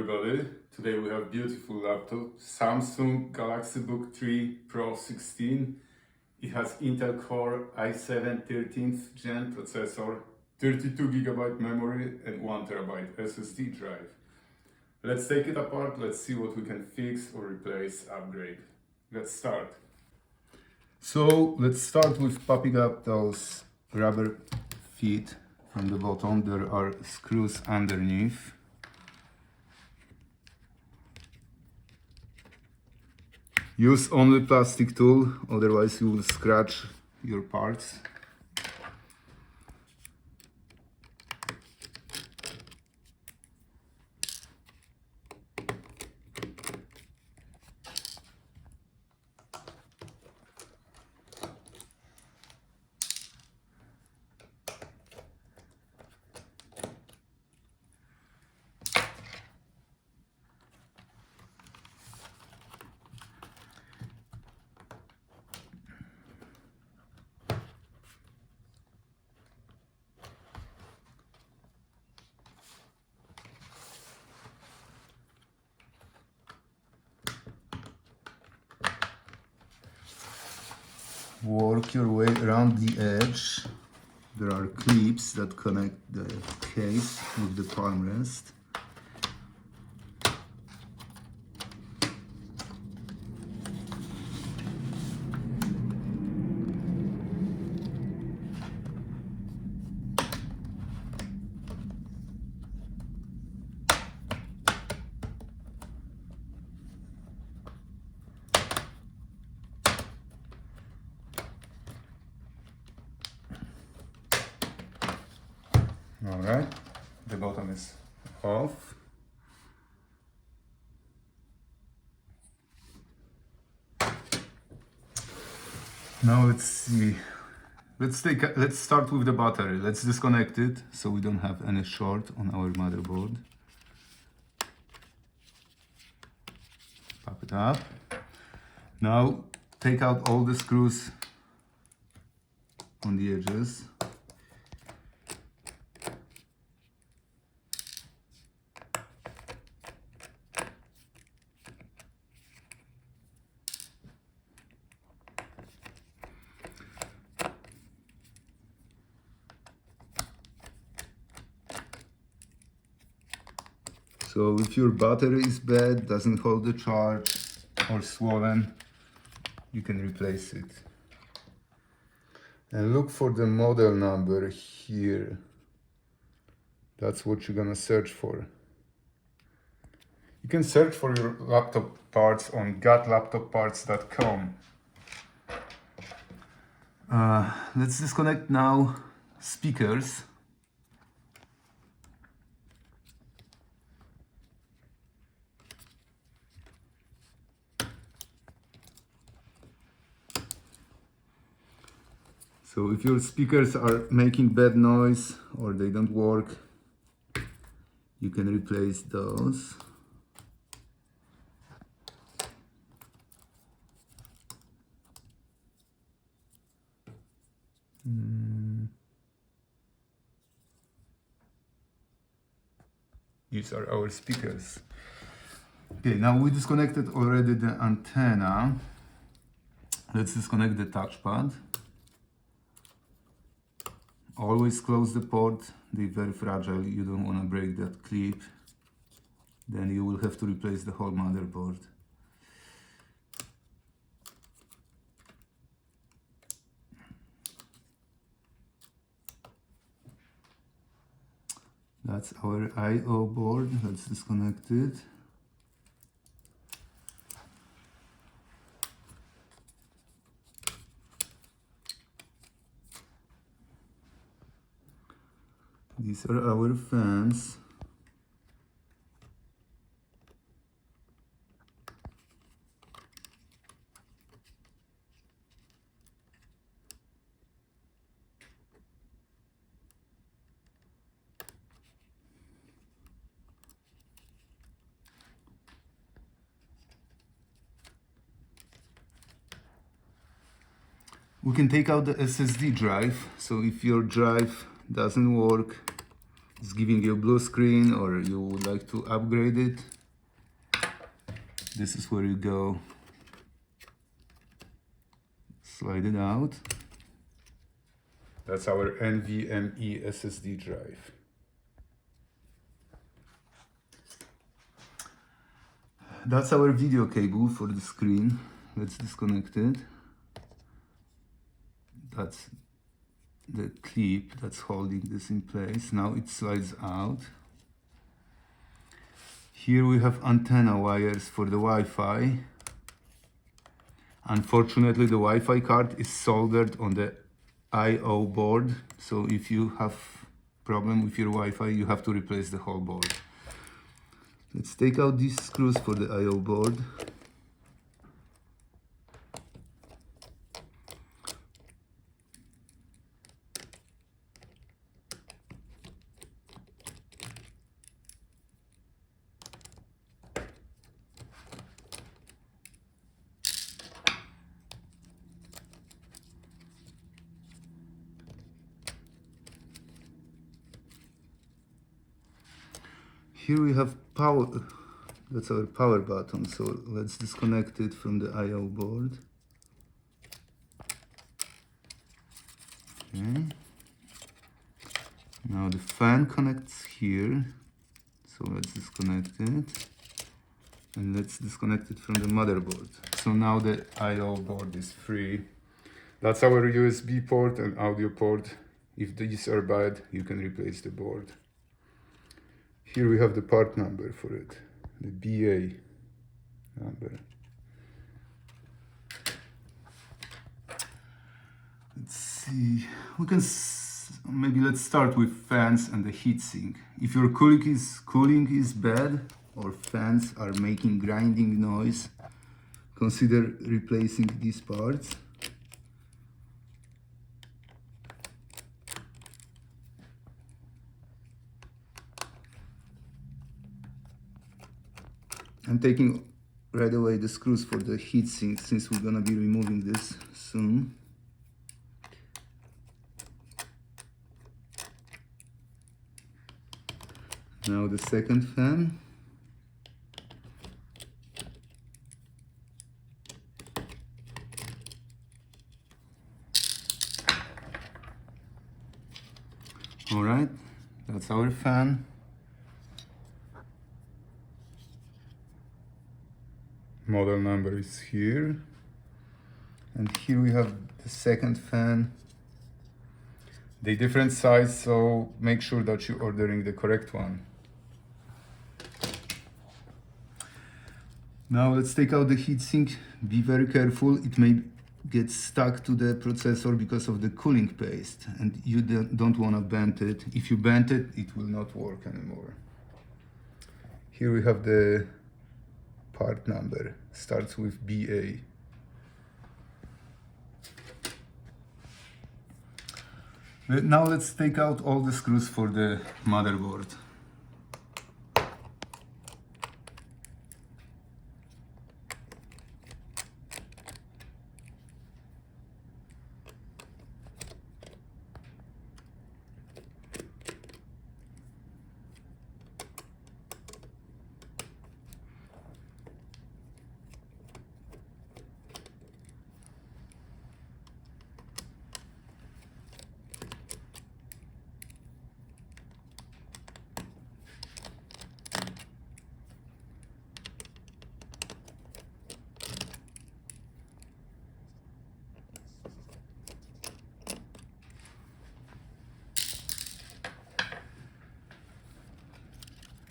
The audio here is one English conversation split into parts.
everybody. Today we have beautiful laptop, Samsung Galaxy Book 3 Pro 16. It has Intel Core i7 13th gen processor, 32GB memory and 1TB SSD drive. Let's take it apart, let's see what we can fix or replace, upgrade. Let's start. So let's start with popping up those rubber feet from the bottom. There are screws underneath. Use only plastic tool, otherwise you will scratch your parts. Work your way around the edge. There are clips that connect the case with the Palmrest. Alright, the bottom is off. Now let's see. Let's start with the battery. Let's disconnect it so we don't have any short on our motherboard. Pop it up. Now take out all the screws on the edges. So if your battery is bad, doesn't hold the charge or swollen, you can replace it. And look for the model number here. That's what you're gonna search for. You can search for your laptop parts on gotlaptopparts.com. Let's disconnect now speakers. So if your speakers are making bad noise or they don't work, you can replace those. These are our speakers. Okay, now we disconnected already the antenna. Let's disconnect the touchpad. Always close the port, they're very fragile, you don't want to break that clip. Then you will have to replace the whole motherboard. That's our I/O board, let's disconnect it. These are our fans. We can take out the SSD drive. So if your drive doesn't work, it's giving you a blue screen or you would like to upgrade it, This is where you go. Slide it out. That's our NVMe SSD drive. That's our video cable for the screen. Let's disconnect it. That's the clip that's holding this in place. Now it slides out. Here we have antenna wires for the Wi-Fi. Unfortunately, the Wi-Fi card is soldered on the I/O board, so if you have problem with your Wi-Fi, you have to replace the whole board. Let's take out these screws for the I/O board. Here we have power, that's our power button, so let's disconnect it from the I/O board. Okay. Now the fan connects here, so let's disconnect it. And let's disconnect it from the motherboard. So now the I/O board is free. That's our USB port and audio port. If these are bad, you can replace the board. Here we have the part number for it, the BA number. Let's see, we can maybe let's start with fans and the heatsink. If your cooling is bad or fans are making grinding noise, consider replacing these parts. I'm taking right away the screws for the heatsink since we're gonna be removing this soon. Now the second fan. All right, that's our fan. Model number is here, and here we have the second fan. They're different size, so make sure that you're ordering the correct one. Now let's take out the heatsink. Be very careful, it may get stuck to the processor because of the cooling paste, and you don't want to bend it. If you bend it, it will not work anymore. Here we have the part number, starts with BA. Now let's take out all the screws for the motherboard.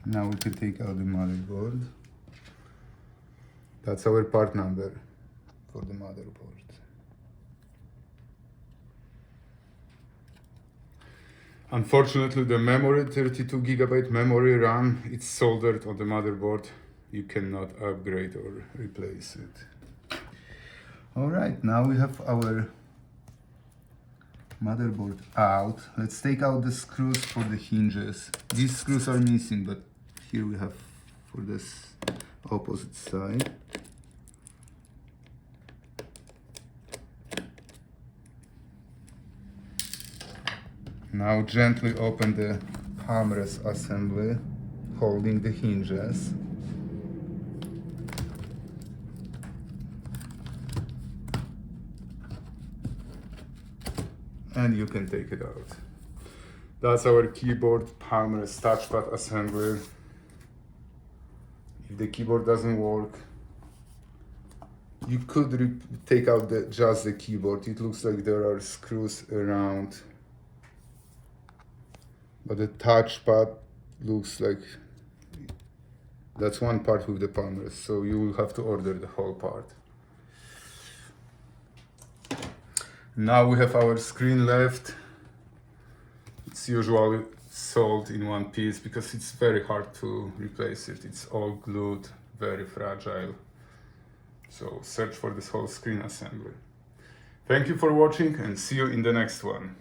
Now we can take out the motherboard. That's our part number for the motherboard. Unfortunately, the memory, 32GB memory RAM, it's soldered on the motherboard. You cannot upgrade or replace it. All right, now we have our motherboard out. Let's take out the screws for the hinges. These screws are missing, but here we have for this opposite side. Now gently open the Palmrest assembly holding the hinges. and you can take it out. That's our keyboard Palmrest touchpad assembly. If the keyboard doesn't work, you could take out just the keyboard. It looks like there are screws around, but the touchpad looks like that's one part with the Palmrest, so you will have to order the whole part. Now we have our screen left. It's usually sold in one piece because it's very hard to replace it. It's all glued, very fragile. So search for this whole screen assembly. Thank you for watching and see you in the next one.